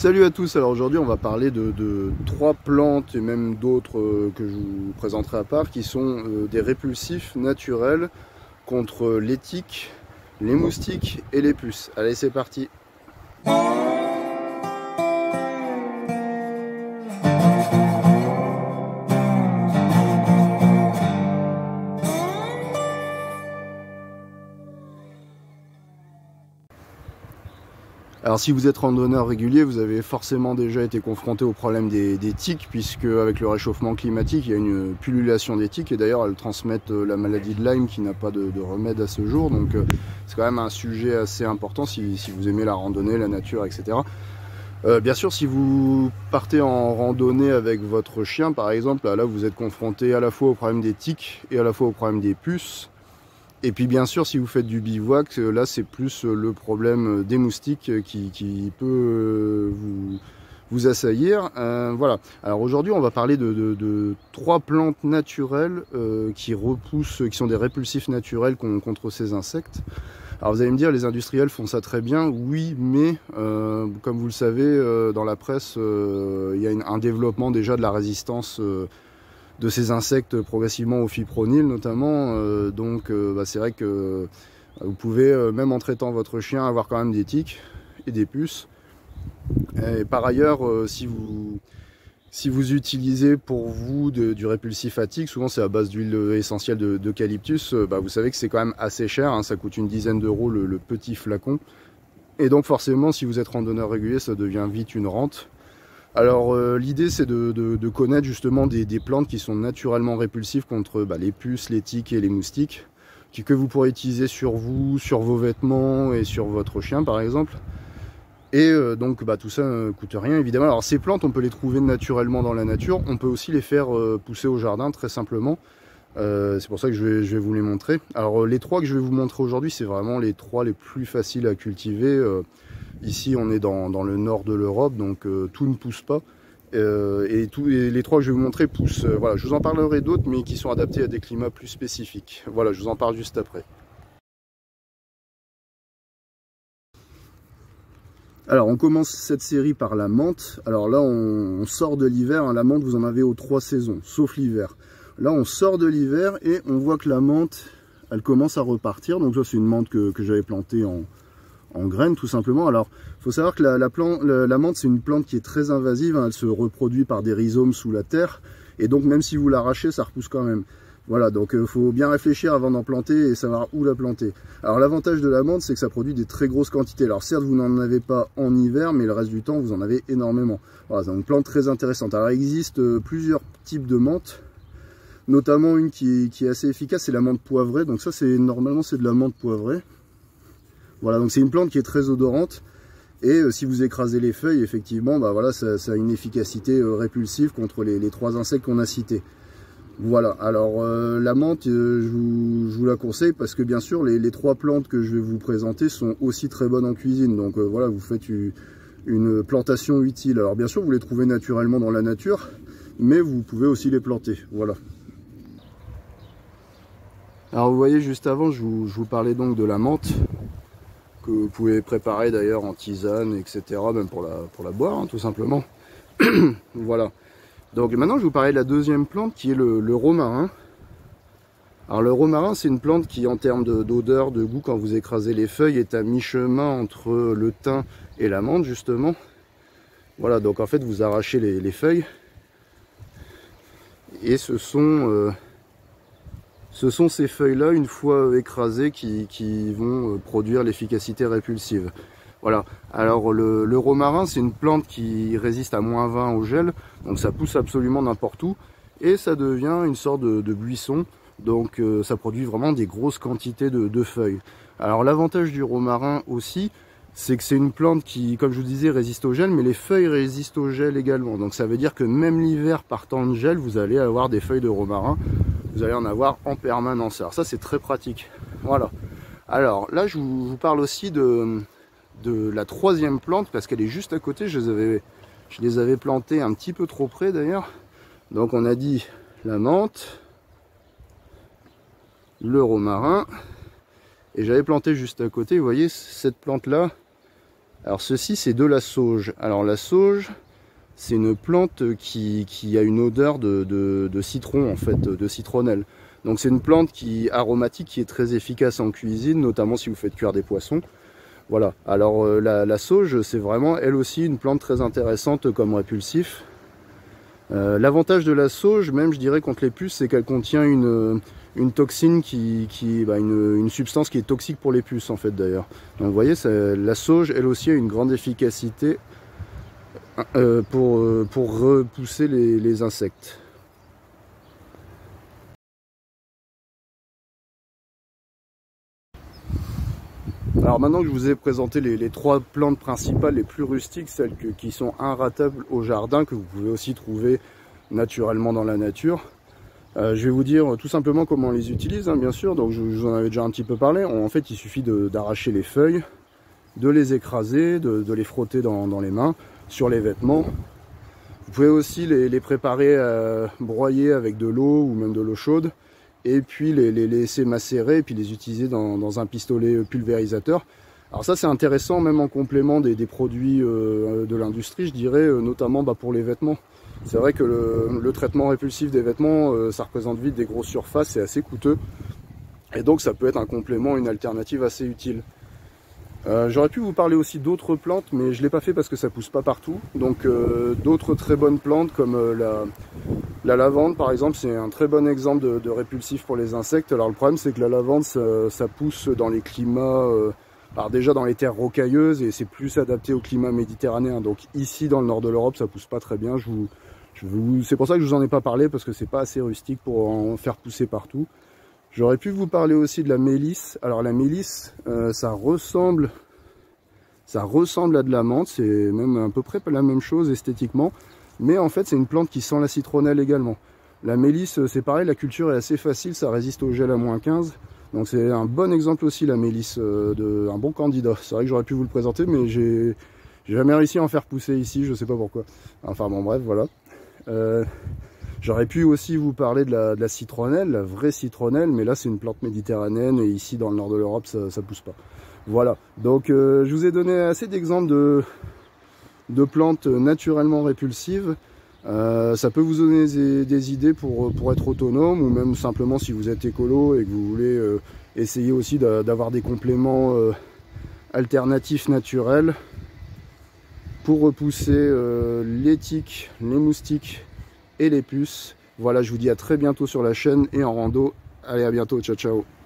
Salut à tous, alors aujourd'hui on va parler de trois plantes et même d'autres que je vous présenterai à part qui sont des répulsifs naturels contre les tiques, les moustiques et les puces. Allez, c'est parti! Alors si vous êtes randonneur régulier, vous avez forcément déjà été confronté au problème des tiques, puisque avec le réchauffement climatique, il y a une pullulation des tiques, et d'ailleurs elles transmettent la maladie de Lyme qui n'a pas de remède à ce jour, donc c'est quand même un sujet assez important si vous aimez la randonnée, la nature, etc. Bien sûr, si vous partez en randonnée avec votre chien, par exemple, là vous êtes confronté à la fois au problème des tiques et à la fois au problème des puces. Et puis bien sûr, si vous faites du bivouac, là c'est plus le problème des moustiques qui peut vous assaillir. Voilà. Alors aujourd'hui, on va parler de trois plantes naturelles qui repoussent, qui sont des répulsifs naturels contre ces insectes. Alors vous allez me dire, les industriels font ça très bien, oui, mais comme vous le savez, dans la presse, il y a un développement déjà de la résistance de ces insectes progressivement au fipronil notamment, donc c'est vrai que vous pouvez, même en traitant votre chien, avoir quand même des tiques et des puces. Et par ailleurs, si vous utilisez pour vous du répulsif à tiques, souvent c'est à base d'huile essentielle d'eucalyptus, vous savez que c'est quand même assez cher, hein, ça coûte une dizaine d'euros le petit flacon. Et donc forcément, si vous êtes randonneur régulier, ça devient vite une rente. Alors l'idée c'est de connaître justement des plantes qui sont naturellement répulsives contre les puces, les tiques et les moustiques, que vous pourrez utiliser sur vous, sur vos vêtements et sur votre chien par exemple. Et donc tout ça ne coûte rien évidemment. Alors ces plantes on peut les trouver naturellement dans la nature, on peut aussi les faire pousser au jardin très simplement. C'est pour ça que je vais vous les montrer. Alors les trois que je vais vous montrer aujourd'hui, c'est vraiment les trois les plus faciles à cultiver. Ici on est dans le nord de l'Europe, donc tout ne pousse pas. Et les trois que je vais vous montrer poussent. Voilà, je vous en parlerai d'autres, mais qui sont adaptés à des climats plus spécifiques. Voilà, je vous en parle juste après. Alors on commence cette série par la menthe. Alors là on sort de l'hiver, hein. La menthe vous en avez aux 3 saisons, sauf l'hiver. Là on sort de l'hiver et on voit que la menthe, elle commence à repartir. Donc ça c'est une menthe que j'avais plantée en graines tout simplement. Alors il faut savoir que la menthe c'est une plante qui est très invasive, hein. Elle se reproduit par des rhizomes sous la terre. Et donc même si vous l'arrachez, ça repousse quand même. Voilà, donc il faut bien réfléchir avant d'en planter et savoir où la planter. Alors l'avantage de la menthe, c'est que ça produit des très grosses quantités. Alors certes, vous n'en avez pas en hiver, mais le reste du temps, vous en avez énormément. Voilà, c'est une plante très intéressante. Alors il existe plusieurs types de menthe, notamment une qui est assez efficace, c'est la menthe poivrée. Donc ça, normalement, c'est de la menthe poivrée. Voilà, donc c'est une plante qui est très odorante. Et si vous écrasez les feuilles, effectivement, voilà, ça a une efficacité répulsive contre les trois insectes qu'on a cités. Voilà, alors la menthe, je vous la conseille parce que bien sûr les trois plantes que je vais vous présenter sont aussi très bonnes en cuisine. Donc voilà, vous faites une plantation utile. Alors bien sûr vous les trouvez naturellement dans la nature, mais vous pouvez aussi les planter, voilà. Alors vous voyez, juste avant je vous parlais donc de la menthe, que vous pouvez préparer d'ailleurs en tisane, etc. Même pour la boire, hein, tout simplement. Voilà. Donc maintenant je vais vous parler de la deuxième plante qui est le romarin. Alors le romarin c'est une plante qui en termes d'odeur, de goût, quand vous écrasez les feuilles, est à mi-chemin entre le thym et la menthe justement. Voilà, donc en fait vous arrachez les feuilles et ce sont ces feuilles là, une fois écrasées, qui vont produire l'efficacité répulsive. Voilà, alors le romarin c'est une plante qui résiste à -20 au gel, donc ça pousse absolument n'importe où et ça devient une sorte de buisson, donc ça produit vraiment des grosses quantités de feuilles. Alors l'avantage du romarin aussi, c'est que c'est une plante qui, comme je vous disais, résiste au gel, mais les feuilles résistent au gel également, donc ça veut dire que même l'hiver par temps de gel, vous allez avoir des feuilles de romarin, vous allez en avoir en permanence. Alors ça c'est très pratique. Voilà, alors là je vous parle aussi de la troisième plante parce qu'elle est juste à côté. Je les avais plantées un petit peu trop près d'ailleurs. Donc on a dit la menthe, le romarin, et j'avais planté juste à côté, vous voyez cette plante là, Alors ceci c'est de la sauge. Alors la sauge, c'est une plante qui a une odeur de citron en fait, de citronnelle. Donc c'est une plante aromatique qui est très efficace en cuisine, notamment si vous faites cuire des poissons. Voilà, alors la sauge c'est vraiment elle aussi une plante très intéressante comme répulsif. L'avantage de la sauge, même je dirais contre les puces, c'est qu'elle contient une toxine une substance qui est toxique pour les puces en fait d'ailleurs. Donc vous voyez, la sauge elle aussi a une grande efficacité pour repousser les insectes. Alors maintenant que je vous ai présenté les trois plantes principales les plus rustiques, celles qui sont inratables au jardin, que vous pouvez aussi trouver naturellement dans la nature, je vais vous dire tout simplement comment on les utilise, hein, bien sûr. Donc je vous en avais déjà un petit peu parlé. En fait il suffit d'arracher les feuilles, de les écraser, de les frotter dans les mains, sur les vêtements. Vous pouvez aussi les préparer broyer avec de l'eau ou même de l'eau chaude, et puis les laisser macérer et puis les utiliser dans un pistolet pulvérisateur. Alors ça c'est intéressant même en complément des produits de l'industrie, je dirais, notamment pour les vêtements. C'est vrai que le traitement répulsif des vêtements, ça représente vite des grosses surfaces, c'est assez coûteux. Et donc ça peut être un complément, une alternative assez utile. J'aurais pu vous parler aussi d'autres plantes, mais je ne l'ai pas fait parce que ça pousse pas partout. Donc d'autres très bonnes plantes comme la lavande par exemple, c'est un très bon exemple de répulsif pour les insectes. Alors le problème c'est que la lavande ça pousse dans les climats, alors déjà dans les terres rocailleuses, et c'est plus adapté au climat méditerranéen. Donc ici dans le nord de l'Europe ça pousse pas très bien. C'est pour ça que je vous en ai pas parlé, parce que c'est pas assez rustique pour en faire pousser partout. J'aurais pu vous parler aussi de la mélisse. Alors la mélisse, ça ressemble à de la menthe, c'est même à peu près la même chose esthétiquement, mais en fait c'est une plante qui sent la citronnelle également. La mélisse, c'est pareil, la culture est assez facile, ça résiste au gel à -15, donc c'est un bon exemple aussi la mélisse, un bon candidat. C'est vrai que j'aurais pu vous le présenter, mais j'ai jamais réussi à en faire pousser ici, je sais pas pourquoi. Enfin bon bref, voilà. J'aurais pu aussi vous parler de la citronnelle, la vraie citronnelle, mais là c'est une plante méditerranéenne et ici dans le nord de l'Europe ça pousse pas. Voilà, donc je vous ai donné assez d'exemples de plantes naturellement répulsives. Ça peut vous donner des idées pour être autonome, ou même simplement si vous êtes écolo et que vous voulez essayer aussi d'avoir des compléments alternatifs naturels pour repousser les tiques, les moustiques et les puces. Voilà, je vous dis à très bientôt sur la chaîne et en rando. Allez, à bientôt, ciao ciao.